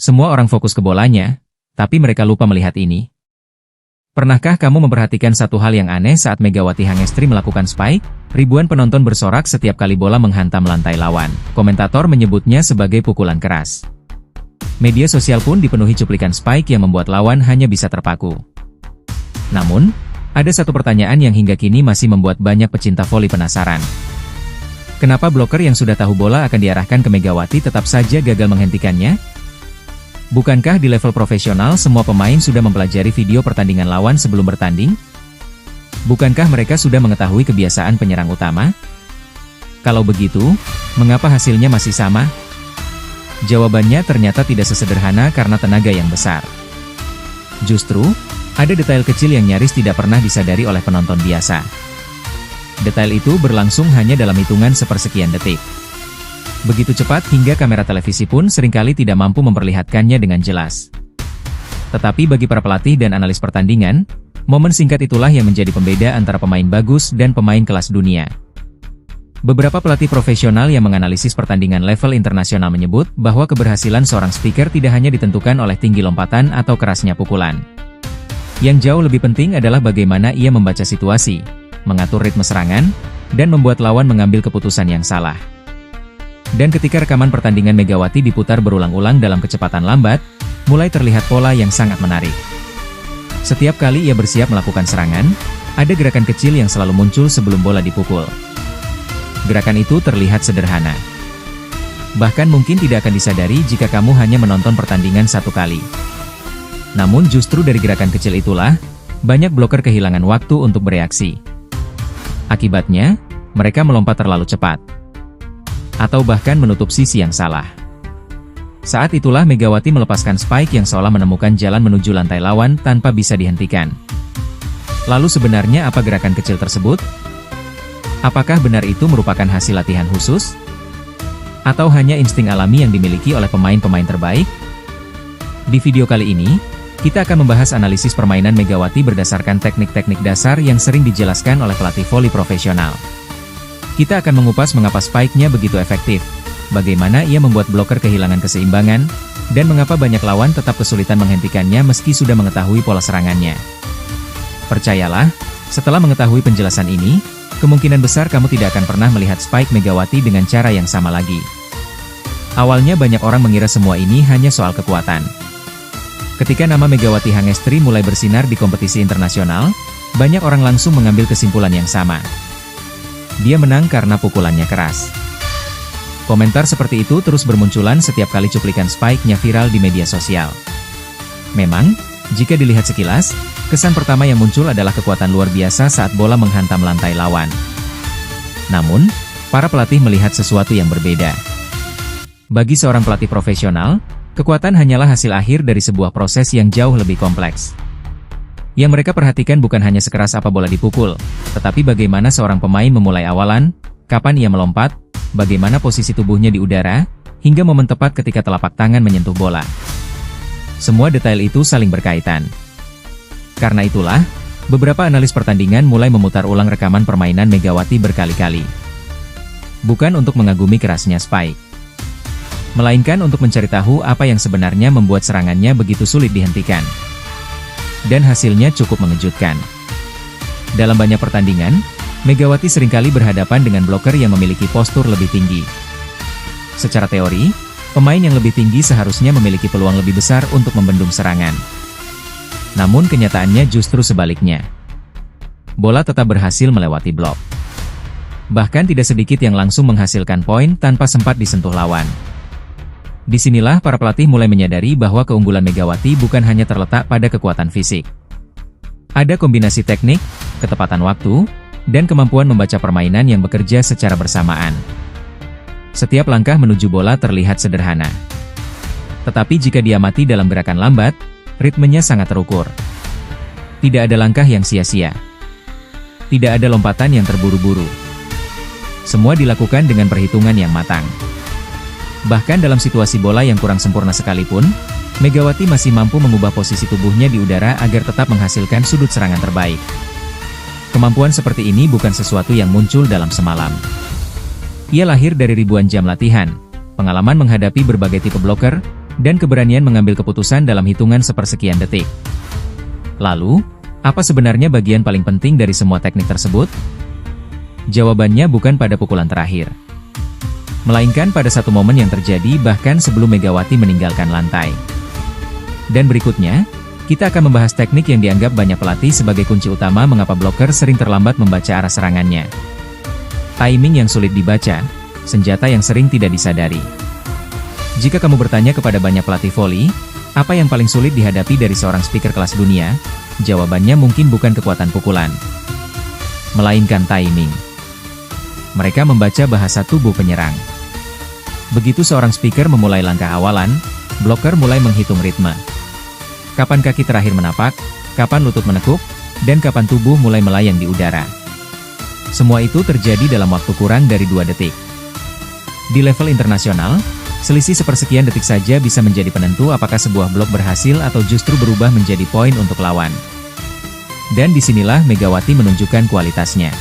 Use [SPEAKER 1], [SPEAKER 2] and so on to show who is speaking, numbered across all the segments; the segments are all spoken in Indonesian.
[SPEAKER 1] Semua orang fokus ke bolanya, tapi mereka lupa melihat ini. Pernahkah kamu memperhatikan satu hal yang aneh saat Megawati Hangestri melakukan spike? Ribuan penonton bersorak setiap kali bola menghantam lantai lawan. Komentator menyebutnya sebagai pukulan keras. Media sosial pun dipenuhi cuplikan spike yang membuat lawan hanya bisa terpaku. Namun, ada satu pertanyaan yang hingga kini masih membuat banyak pecinta voli penasaran. Kenapa bloker yang sudah tahu bola akan diarahkan ke Megawati tetap saja gagal menghentikannya? Bukankah di level profesional semua pemain sudah mempelajari video pertandingan lawan sebelum bertanding? Bukankah mereka sudah mengetahui kebiasaan penyerang utama? Kalau begitu, mengapa hasilnya masih sama? Jawabannya ternyata tidak sesederhana karena tenaga yang besar. Justru, ada detail kecil yang nyaris tidak pernah disadari oleh penonton biasa. Detail itu berlangsung hanya dalam hitungan sepersekian detik. Begitu cepat hingga kamera televisi pun seringkali tidak mampu memperlihatkannya dengan jelas. Tetapi bagi para pelatih dan analis pertandingan, momen singkat itulah yang menjadi pembeda antara pemain bagus dan pemain kelas dunia. Beberapa pelatih profesional yang menganalisis pertandingan level internasional menyebut bahwa keberhasilan seorang speaker tidak hanya ditentukan oleh tinggi lompatan atau kerasnya pukulan. Yang jauh lebih penting adalah bagaimana ia membaca situasi, mengatur ritme serangan, dan membuat lawan mengambil keputusan yang salah. Dan ketika rekaman pertandingan Megawati diputar berulang-ulang dalam kecepatan lambat, mulai terlihat pola yang sangat menarik. Setiap kali ia bersiap melakukan serangan, ada gerakan kecil yang selalu muncul sebelum bola dipukul. Gerakan itu terlihat sederhana. Bahkan mungkin tidak akan disadari jika kamu hanya menonton pertandingan satu kali. Namun justru dari gerakan kecil itulah, banyak bloker kehilangan waktu untuk bereaksi. Akibatnya, mereka melompat terlalu cepat. Atau bahkan menutup sisi yang salah. Saat itulah Megawati melepaskan spike yang seolah menemukan jalan menuju lantai lawan tanpa bisa dihentikan. Lalu sebenarnya apa gerakan kecil tersebut? Apakah benar itu merupakan hasil latihan khusus? Atau hanya insting alami yang dimiliki oleh pemain-pemain terbaik? Di video kali ini, kita akan membahas analisis permainan Megawati berdasarkan teknik-teknik dasar yang sering dijelaskan oleh pelatih voli profesional. Kita akan mengupas mengapa spike-nya begitu efektif, bagaimana ia membuat bloker kehilangan keseimbangan, dan mengapa banyak lawan tetap kesulitan menghentikannya meski sudah mengetahui pola serangannya. Percayalah, setelah mengetahui penjelasan ini, kemungkinan besar kamu tidak akan pernah melihat spike Megawati dengan cara yang sama lagi. Awalnya banyak orang mengira semua ini hanya soal kekuatan. Ketika nama Megawati Hangestri mulai bersinar di kompetisi internasional, banyak orang langsung mengambil kesimpulan yang sama. Dia menang karena pukulannya keras. Komentar seperti itu terus bermunculan setiap kali cuplikan spike-nya viral di media sosial. Memang, jika dilihat sekilas, kesan pertama yang muncul adalah kekuatan luar biasa saat bola menghantam lantai lawan. Namun, para pelatih melihat sesuatu yang berbeda. Bagi seorang pelatih profesional, kekuatan hanyalah hasil akhir dari sebuah proses yang jauh lebih kompleks. Yang mereka perhatikan bukan hanya sekeras apa bola dipukul, tetapi bagaimana seorang pemain memulai awalan, kapan ia melompat, bagaimana posisi tubuhnya di udara, hingga momen tepat ketika telapak tangan menyentuh bola. Semua detail itu saling berkaitan. Karena itulah, beberapa analis pertandingan mulai memutar ulang rekaman permainan Megawati berkali-kali. Bukan untuk mengagumi kerasnya spike, melainkan untuk mencari tahu apa yang sebenarnya membuat serangannya begitu sulit dihentikan. Dan hasilnya cukup mengejutkan. Dalam banyak pertandingan, Megawati seringkali berhadapan dengan bloker yang memiliki postur lebih tinggi. Secara teori, pemain yang lebih tinggi seharusnya memiliki peluang lebih besar untuk membendung serangan. Namun kenyataannya justru sebaliknya. Bola tetap berhasil melewati blok. Bahkan tidak sedikit yang langsung menghasilkan poin tanpa sempat disentuh lawan. Disinilah para pelatih mulai menyadari bahwa keunggulan Megawati bukan hanya terletak pada kekuatan fisik. Ada kombinasi teknik, ketepatan waktu, dan kemampuan membaca permainan yang bekerja secara bersamaan. Setiap langkah menuju bola terlihat sederhana. Tetapi jika diamati dalam gerakan lambat, ritmenya sangat terukur. Tidak ada langkah yang sia-sia. Tidak ada lompatan yang terburu-buru. Semua dilakukan dengan perhitungan yang matang. Bahkan dalam situasi bola yang kurang sempurna sekalipun, Megawati masih mampu mengubah posisi tubuhnya di udara agar tetap menghasilkan sudut serangan terbaik. Kemampuan seperti ini bukan sesuatu yang muncul dalam semalam. Ia lahir dari ribuan jam latihan, pengalaman menghadapi berbagai tipe bloker, dan keberanian mengambil keputusan dalam hitungan sepersekian detik. Lalu, apa sebenarnya bagian paling penting dari semua teknik tersebut? Jawabannya bukan pada pukulan terakhir, melainkan pada satu momen yang terjadi bahkan sebelum Megawati meninggalkan lantai. Dan berikutnya, kita akan membahas teknik yang dianggap banyak pelatih sebagai kunci utama mengapa bloker sering terlambat membaca arah serangannya. Timing yang sulit dibaca, senjata yang sering tidak disadari. Jika kamu bertanya kepada banyak pelatih voli, apa yang paling sulit dihadapi dari seorang speaker kelas dunia? Jawabannya mungkin bukan kekuatan pukulan, melainkan timing. Mereka membaca bahasa tubuh penyerang. Begitu seorang speaker memulai langkah awalan, bloker mulai menghitung ritme. Kapan kaki terakhir menapak, kapan lutut menekuk, dan kapan tubuh mulai melayang di udara. Semua itu terjadi dalam waktu kurang dari 2 detik. Di level internasional, selisih sepersekian detik saja bisa menjadi penentu apakah sebuah blok berhasil atau justru berubah menjadi poin untuk lawan. Dan disinilah Megawati menunjukkan kualitasnya.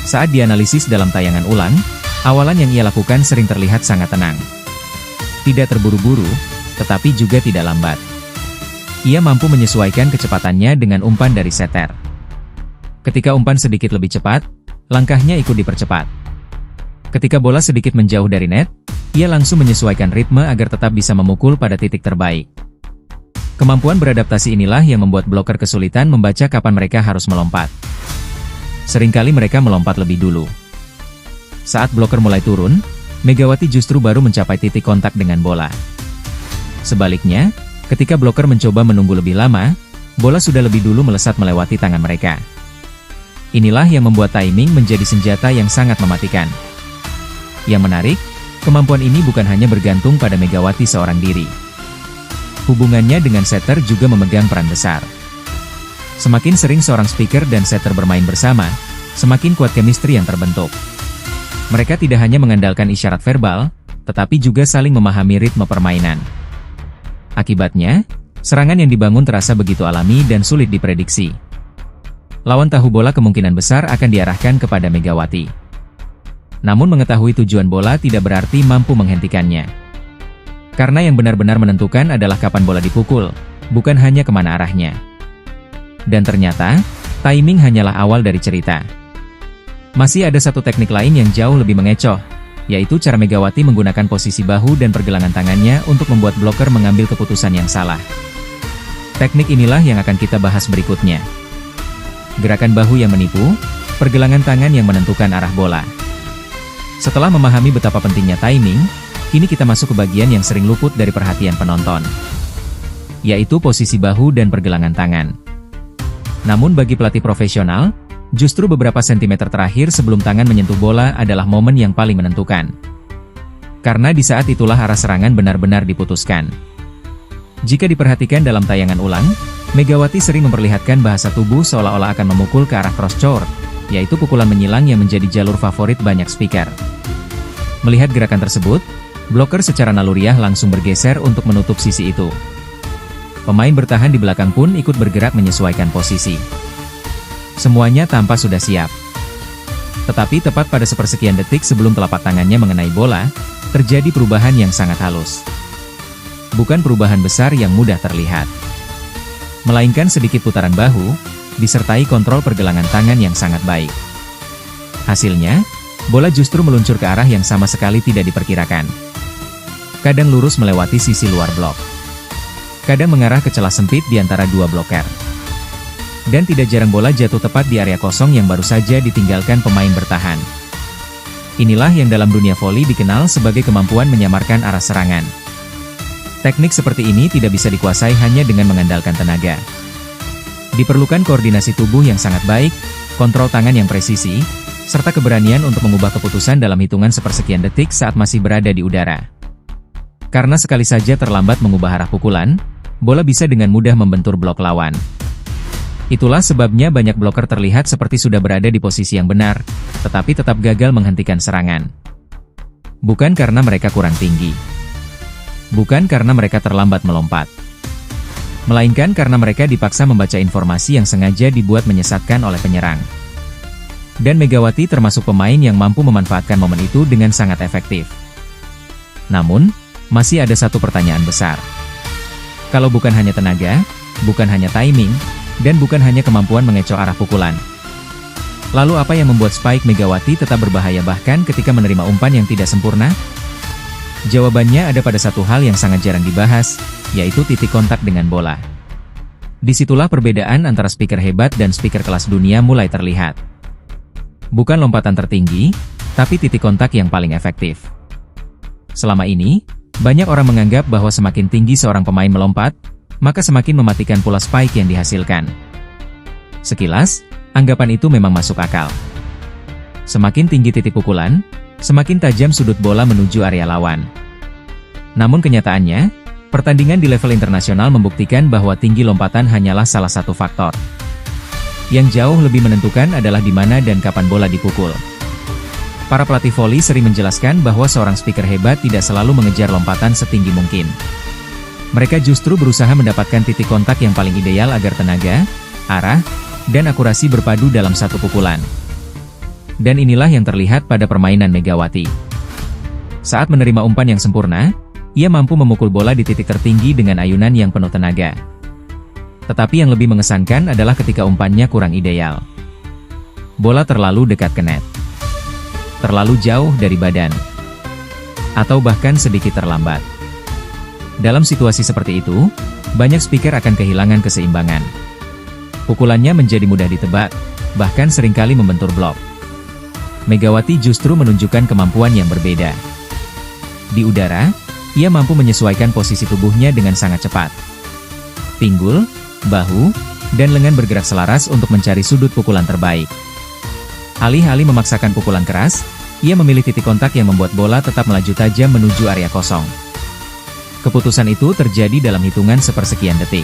[SPEAKER 1] Saat dianalisis dalam tayangan ulang, awalan yang ia lakukan sering terlihat sangat tenang. Tidak terburu-buru, tetapi juga tidak lambat. Ia mampu menyesuaikan kecepatannya dengan umpan dari setter. Ketika umpan sedikit lebih cepat, langkahnya ikut dipercepat. Ketika bola sedikit menjauh dari net, ia langsung menyesuaikan ritme agar tetap bisa memukul pada titik terbaik. Kemampuan beradaptasi inilah yang membuat bloker kesulitan membaca kapan mereka harus melompat. Seringkali mereka melompat lebih dulu. Saat bloker mulai turun, Megawati justru baru mencapai titik kontak dengan bola. Sebaliknya, ketika bloker mencoba menunggu lebih lama, bola sudah lebih dulu melesat melewati tangan mereka. Inilah yang membuat timing menjadi senjata yang sangat mematikan. Yang menarik, kemampuan ini bukan hanya bergantung pada Megawati seorang diri. Hubungannya dengan setter juga memegang peran besar. Semakin sering seorang speaker dan setter bermain bersama, semakin kuat chemistry yang terbentuk. Mereka tidak hanya mengandalkan isyarat verbal, tetapi juga saling memahami ritme permainan. Akibatnya, serangan yang dibangun terasa begitu alami dan sulit diprediksi. Lawan tahu bola kemungkinan besar akan diarahkan kepada Megawati. Namun mengetahui tujuan bola tidak berarti mampu menghentikannya. Karena yang benar-benar menentukan adalah kapan bola dipukul, bukan hanya kemana arahnya. Dan ternyata, timing hanyalah awal dari cerita. Masih ada satu teknik lain yang jauh lebih mengecoh, yaitu cara Megawati menggunakan posisi bahu dan pergelangan tangannya untuk membuat bloker mengambil keputusan yang salah. Teknik inilah yang akan kita bahas berikutnya. Gerakan bahu yang menipu, pergelangan tangan yang menentukan arah bola. Setelah memahami betapa pentingnya timing, kini kita masuk ke bagian yang sering luput dari perhatian penonton, yaitu posisi bahu dan pergelangan tangan. Namun bagi pelatih profesional, justru beberapa sentimeter terakhir sebelum tangan menyentuh bola adalah momen yang paling menentukan. Karena di saat itulah arah serangan benar-benar diputuskan. Jika diperhatikan dalam tayangan ulang, Megawati sering memperlihatkan bahasa tubuh seolah-olah akan memukul ke arah cross chord, yaitu pukulan menyilang yang menjadi jalur favorit banyak speaker. Melihat gerakan tersebut, bloker secara naluriah langsung bergeser untuk menutup sisi itu. Pemain bertahan di belakang pun ikut bergerak menyesuaikan posisi. Semuanya tampak sudah siap. Tetapi tepat pada sepersekian detik sebelum telapak tangannya mengenai bola, terjadi perubahan yang sangat halus. Bukan perubahan besar yang mudah terlihat, melainkan sedikit putaran bahu, disertai kontrol pergelangan tangan yang sangat baik. Hasilnya, bola justru meluncur ke arah yang sama sekali tidak diperkirakan. Kadang lurus melewati sisi luar blok, kadang mengarah ke celah sempit di antara dua bloker. Dan tidak jarang bola jatuh tepat di area kosong yang baru saja ditinggalkan pemain bertahan. Inilah yang dalam dunia voli dikenal sebagai kemampuan menyamarkan arah serangan. Teknik seperti ini tidak bisa dikuasai hanya dengan mengandalkan tenaga. Diperlukan koordinasi tubuh yang sangat baik, kontrol tangan yang presisi, serta keberanian untuk mengubah keputusan dalam hitungan sepersekian detik saat masih berada di udara. Karena sekali saja terlambat mengubah arah pukulan, bola bisa dengan mudah membentur blok lawan. Itulah sebabnya banyak bloker terlihat seperti sudah berada di posisi yang benar, tetapi tetap gagal menghentikan serangan. Bukan karena mereka kurang tinggi, bukan karena mereka terlambat melompat, melainkan karena mereka dipaksa membaca informasi yang sengaja dibuat menyesatkan oleh penyerang. Dan Megawati termasuk pemain yang mampu memanfaatkan momen itu dengan sangat efektif. Namun, masih ada satu pertanyaan besar. Kalau bukan hanya tenaga, bukan hanya timing, dan bukan hanya kemampuan mengecoh arah pukulan. Lalu apa yang membuat Spike Megawati tetap berbahaya bahkan ketika menerima umpan yang tidak sempurna? Jawabannya ada pada satu hal yang sangat jarang dibahas, yaitu titik kontak dengan bola. Disitulah perbedaan antara speaker hebat dan speaker kelas dunia mulai terlihat. Bukan lompatan tertinggi, tapi titik kontak yang paling efektif. Selama ini, banyak orang menganggap bahwa semakin tinggi seorang pemain melompat, maka semakin mematikan pula spike yang dihasilkan. Sekilas, anggapan itu memang masuk akal. Semakin tinggi titik pukulan, semakin tajam sudut bola menuju area lawan. Namun kenyataannya, pertandingan di level internasional membuktikan bahwa tinggi lompatan hanyalah salah satu faktor. Yang jauh lebih menentukan adalah di mana dan kapan bola dipukul. Para pelatih voli sering menjelaskan bahwa seorang speaker hebat tidak selalu mengejar lompatan setinggi mungkin. Mereka justru berusaha mendapatkan titik kontak yang paling ideal agar tenaga, arah, dan akurasi berpadu dalam satu pukulan. Dan inilah yang terlihat pada permainan Megawati. Saat menerima umpan yang sempurna, ia mampu memukul bola di titik tertinggi dengan ayunan yang penuh tenaga. Tetapi yang lebih mengesankan adalah ketika umpannya kurang ideal. Bola terlalu dekat ke net, terlalu jauh dari badan, atau bahkan sedikit terlambat. Dalam situasi seperti itu, banyak speaker akan kehilangan keseimbangan. Pukulannya menjadi mudah ditebak, bahkan seringkali membentur blok. Megawati justru menunjukkan kemampuan yang berbeda. Di udara, ia mampu menyesuaikan posisi tubuhnya dengan sangat cepat. Pinggul, bahu, dan lengan bergerak selaras untuk mencari sudut pukulan terbaik. Alih-alih memaksakan pukulan keras, ia memilih titik kontak yang membuat bola tetap melaju tajam menuju area kosong. Keputusan itu terjadi dalam hitungan sepersekian detik.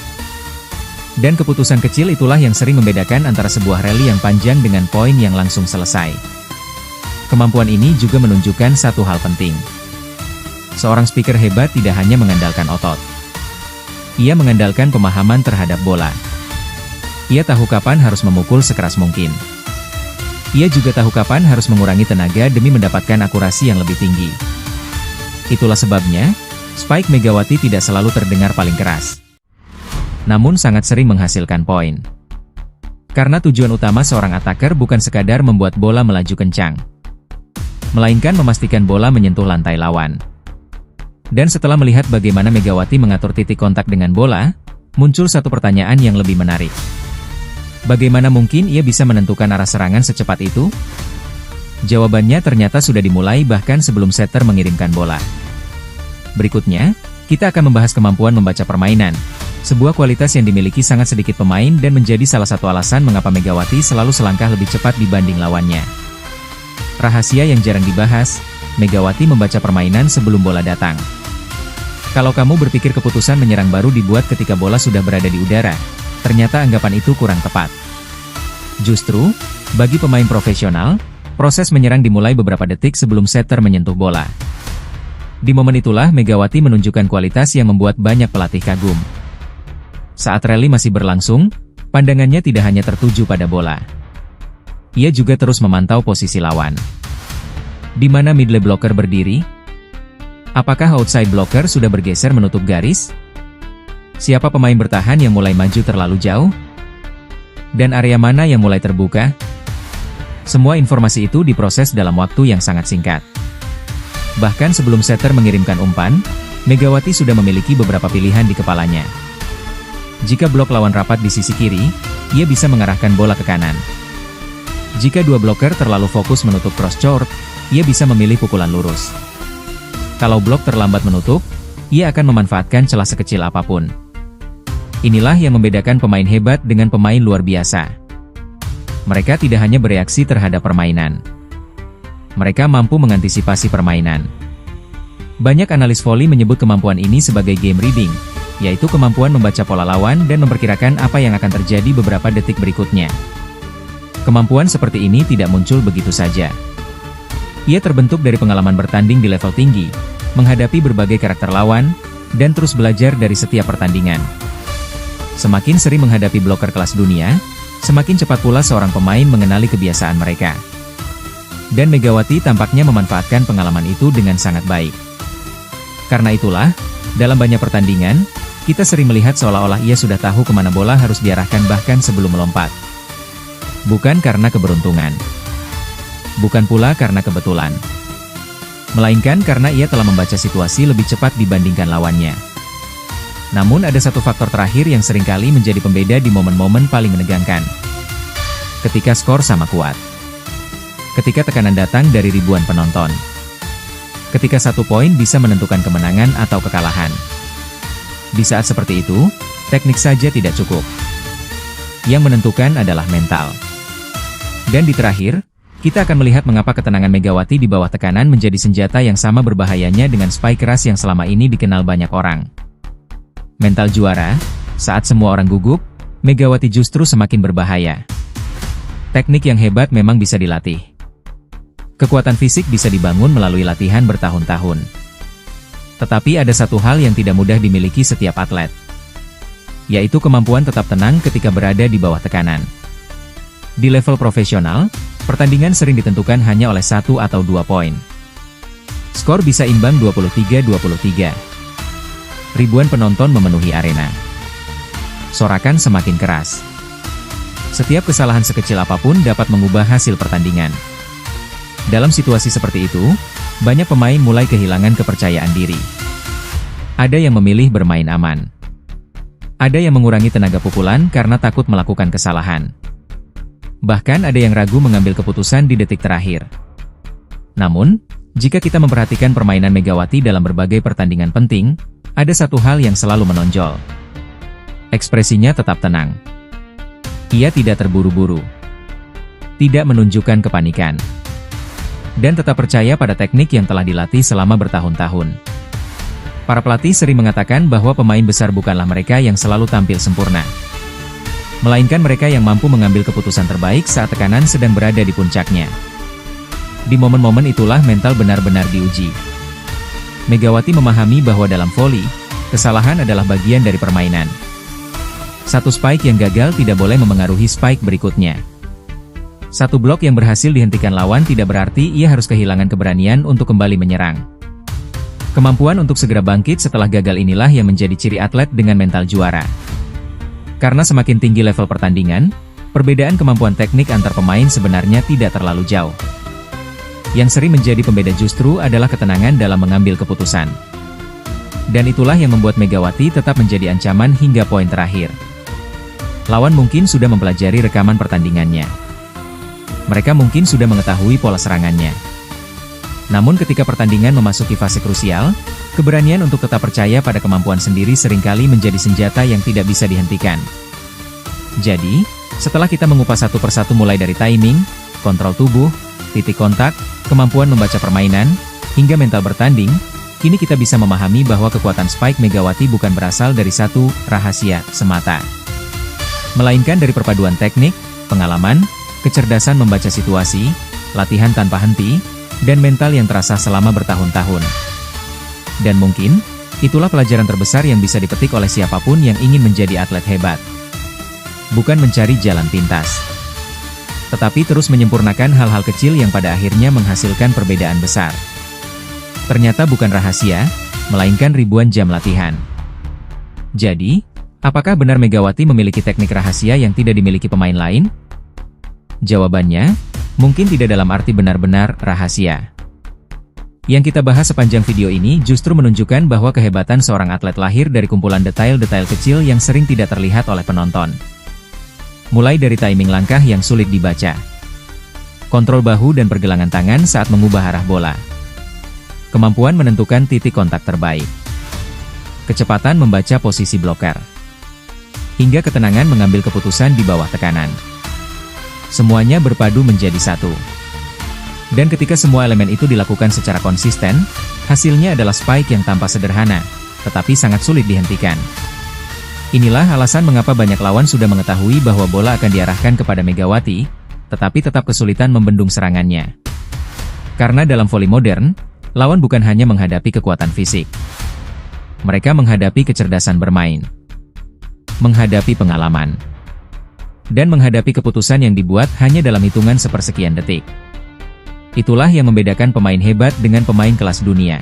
[SPEAKER 1] Dan keputusan kecil itulah yang sering membedakan antara sebuah rally yang panjang dengan poin yang langsung selesai. Kemampuan ini juga menunjukkan satu hal penting. Seorang speaker hebat tidak hanya mengandalkan otot. Ia mengandalkan pemahaman terhadap bola. Ia tahu kapan harus memukul sekeras mungkin. Ia juga tahu kapan harus mengurangi tenaga demi mendapatkan akurasi yang lebih tinggi. Itulah sebabnya, spike Megawati tidak selalu terdengar paling keras, namun sangat sering menghasilkan poin. Karena tujuan utama seorang attacker bukan sekadar membuat bola melaju kencang, melainkan memastikan bola menyentuh lantai lawan. Dan setelah melihat bagaimana Megawati mengatur titik kontak dengan bola, muncul satu pertanyaan yang lebih menarik. Bagaimana mungkin ia bisa menentukan arah serangan secepat itu? Jawabannya ternyata sudah dimulai bahkan sebelum setter mengirimkan bola. Berikutnya, kita akan membahas kemampuan membaca permainan, sebuah kualitas yang dimiliki sangat sedikit pemain dan menjadi salah satu alasan mengapa Megawati selalu selangkah lebih cepat dibanding lawannya. Rahasia yang jarang dibahas, Megawati membaca permainan sebelum bola datang. Kalau kamu berpikir keputusan menyerang baru dibuat ketika bola sudah berada di udara, ternyata anggapan itu kurang tepat. Justru, bagi pemain profesional, proses menyerang dimulai beberapa detik sebelum setter menyentuh bola. Di momen itulah Megawati menunjukkan kualitas yang membuat banyak pelatih kagum. Saat rally masih berlangsung, pandangannya tidak hanya tertuju pada bola. Ia juga terus memantau posisi lawan. Di mana middle blocker berdiri? Apakah outside blocker sudah bergeser menutup garis? Siapa pemain bertahan yang mulai maju terlalu jauh? Dan area mana yang mulai terbuka? Semua informasi itu diproses dalam waktu yang sangat singkat. Bahkan sebelum setter mengirimkan umpan, Megawati sudah memiliki beberapa pilihan di kepalanya. Jika blok lawan rapat di sisi kiri, ia bisa mengarahkan bola ke kanan. Jika dua blocker terlalu fokus menutup cross court, ia bisa memilih pukulan lurus. Kalau blok terlambat menutup, ia akan memanfaatkan celah sekecil apapun. Inilah yang membedakan pemain hebat dengan pemain luar biasa. Mereka tidak hanya bereaksi terhadap permainan. Mereka mampu mengantisipasi permainan. Banyak analis voli menyebut kemampuan ini sebagai game reading, yaitu kemampuan membaca pola lawan dan memperkirakan apa yang akan terjadi beberapa detik berikutnya. Kemampuan seperti ini tidak muncul begitu saja. Ia terbentuk dari pengalaman bertanding di level tinggi, menghadapi berbagai karakter lawan, dan terus belajar dari setiap pertandingan. Semakin sering menghadapi bloker kelas dunia, semakin cepat pula seorang pemain mengenali kebiasaan mereka. Dan Megawati tampaknya memanfaatkan pengalaman itu dengan sangat baik. Karena itulah, dalam banyak pertandingan, kita sering melihat seolah-olah ia sudah tahu kemana bola harus diarahkan bahkan sebelum melompat. Bukan karena keberuntungan. Bukan pula karena kebetulan. Melainkan karena ia telah membaca situasi lebih cepat dibandingkan lawannya. Namun ada satu faktor terakhir yang seringkali menjadi pembeda di momen-momen paling menegangkan. Ketika skor sama kuat. Ketika tekanan datang dari ribuan penonton. Ketika satu poin bisa menentukan kemenangan atau kekalahan. Di saat seperti itu, teknik saja tidak cukup. Yang menentukan adalah mental. Dan di terakhir, kita akan melihat mengapa ketenangan Megawati di bawah tekanan menjadi senjata yang sama berbahayanya dengan spike keras yang selama ini dikenal banyak orang. Mental juara, saat semua orang gugup, Megawati justru semakin berbahaya. Teknik yang hebat memang bisa dilatih. Kekuatan fisik bisa dibangun melalui latihan bertahun-tahun. Tetapi ada satu hal yang tidak mudah dimiliki setiap atlet. Yaitu kemampuan tetap tenang ketika berada di bawah tekanan. Di level profesional, pertandingan sering ditentukan hanya oleh 1 atau 2 poin. Skor bisa imbang 23-23. Ribuan penonton memenuhi arena. Sorakan semakin keras. Setiap kesalahan sekecil apapun dapat mengubah hasil pertandingan. Dalam situasi seperti itu, banyak pemain mulai kehilangan kepercayaan diri. Ada yang memilih bermain aman. Ada yang mengurangi tenaga pukulan karena takut melakukan kesalahan. Bahkan ada yang ragu mengambil keputusan di detik terakhir. Namun, jika kita memperhatikan permainan Megawati dalam berbagai pertandingan penting, ada satu hal yang selalu menonjol. Ekspresinya tetap tenang. Ia tidak terburu-buru. Tidak menunjukkan kepanikan. Dan tetap percaya pada teknik yang telah dilatih selama bertahun-tahun. Para pelatih sering mengatakan bahwa pemain besar bukanlah mereka yang selalu tampil sempurna. Melainkan mereka yang mampu mengambil keputusan terbaik saat tekanan sedang berada di puncaknya. Di momen-momen itulah mental benar-benar diuji. Megawati memahami bahwa dalam voli, kesalahan adalah bagian dari permainan. Satu spike yang gagal tidak boleh memengaruhi spike berikutnya. Satu blok yang berhasil dihentikan lawan tidak berarti ia harus kehilangan keberanian untuk kembali menyerang. Kemampuan untuk segera bangkit setelah gagal inilah yang menjadi ciri atlet dengan mental juara. Karena semakin tinggi level pertandingan, perbedaan kemampuan teknik antar pemain sebenarnya tidak terlalu jauh. Yang sering menjadi pembeda justru adalah ketenangan dalam mengambil keputusan. Dan itulah yang membuat Megawati tetap menjadi ancaman hingga poin terakhir. Lawan mungkin sudah mempelajari rekaman pertandingannya. Mereka mungkin sudah mengetahui pola serangannya. Namun ketika pertandingan memasuki fase krusial, keberanian untuk tetap percaya pada kemampuan sendiri seringkali menjadi senjata yang tidak bisa dihentikan. Jadi, setelah kita mengupas satu persatu mulai dari timing, kontrol tubuh, titik kontak, kemampuan membaca permainan, hingga mental bertanding, kini kita bisa memahami bahwa kekuatan spike Megawati bukan berasal dari satu rahasia semata. Melainkan dari perpaduan teknik, pengalaman, kecerdasan membaca situasi, latihan tanpa henti, dan mental yang terasa selama bertahun-tahun. Dan mungkin, itulah pelajaran terbesar yang bisa dipetik oleh siapapun yang ingin menjadi atlet hebat. Bukan mencari jalan pintas, tetapi terus menyempurnakan hal-hal kecil yang pada akhirnya menghasilkan perbedaan besar. Ternyata bukan rahasia, melainkan ribuan jam latihan. Jadi, apakah benar Megawati memiliki teknik rahasia yang tidak dimiliki pemain lain? Jawabannya, mungkin tidak dalam arti benar-benar rahasia. Yang kita bahas sepanjang video ini justru menunjukkan bahwa kehebatan seorang atlet lahir dari kumpulan detail-detail kecil yang sering tidak terlihat oleh penonton. Mulai dari timing langkah yang sulit dibaca, kontrol bahu dan pergelangan tangan saat mengubah arah bola, kemampuan menentukan titik kontak terbaik, kecepatan membaca posisi bloker, hingga ketenangan mengambil keputusan di bawah tekanan. Semuanya berpadu menjadi satu. Dan ketika semua elemen itu dilakukan secara konsisten, hasilnya adalah spike yang tampak sederhana, tetapi sangat sulit dihentikan. Inilah alasan mengapa banyak lawan sudah mengetahui bahwa bola akan diarahkan kepada Megawati, tetapi tetap kesulitan membendung serangannya. Karena dalam voli modern, lawan bukan hanya menghadapi kekuatan fisik. Mereka menghadapi kecerdasan bermain, menghadapi pengalaman, dan menghadapi keputusan yang dibuat hanya dalam hitungan sepersekian detik. Itulah yang membedakan pemain hebat dengan pemain kelas dunia.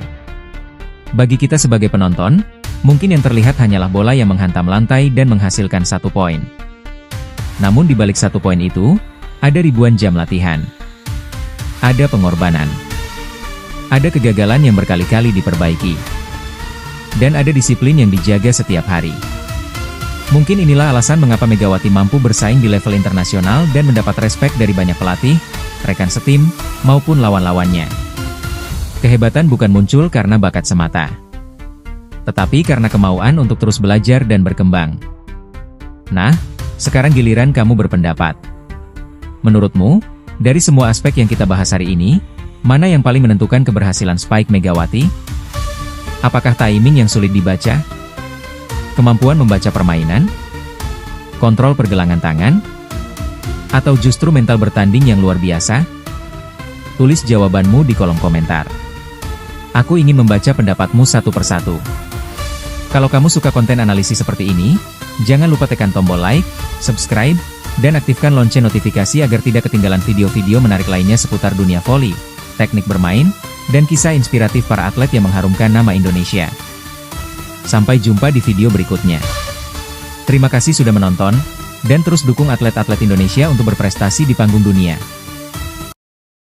[SPEAKER 1] Bagi kita sebagai penonton, mungkin yang terlihat hanyalah bola yang menghantam lantai dan menghasilkan 1 poin. Namun di balik 1 poin itu, ada ribuan jam latihan. Ada pengorbanan. Ada kegagalan yang berkali-kali diperbaiki. Dan ada disiplin yang dijaga setiap hari. Mungkin inilah alasan mengapa Megawati mampu bersaing di level internasional dan mendapat respek dari banyak pelatih, rekan setim, maupun lawan-lawannya. Kehebatan bukan muncul karena bakat semata, tetapi karena kemauan untuk terus belajar dan berkembang. Nah, sekarang giliran kamu berpendapat. Menurutmu, dari semua aspek yang kita bahas hari ini, mana yang paling menentukan keberhasilan Spike Megawati? Apakah timing yang sulit dibaca? Kemampuan membaca permainan? Kontrol pergelangan tangan? Atau justru mental bertanding yang luar biasa? Tulis jawabanmu di kolom komentar. Aku ingin membaca pendapatmu satu persatu. Kalau kamu suka konten analisis seperti ini, jangan lupa tekan tombol like, subscribe, dan aktifkan lonceng notifikasi agar tidak ketinggalan video-video menarik lainnya seputar dunia voli, teknik bermain, dan kisah inspiratif para atlet yang mengharumkan nama Indonesia. Sampai jumpa di video berikutnya. Terima kasih sudah menonton, dan terus dukung atlet-atlet Indonesia untuk berprestasi di panggung dunia.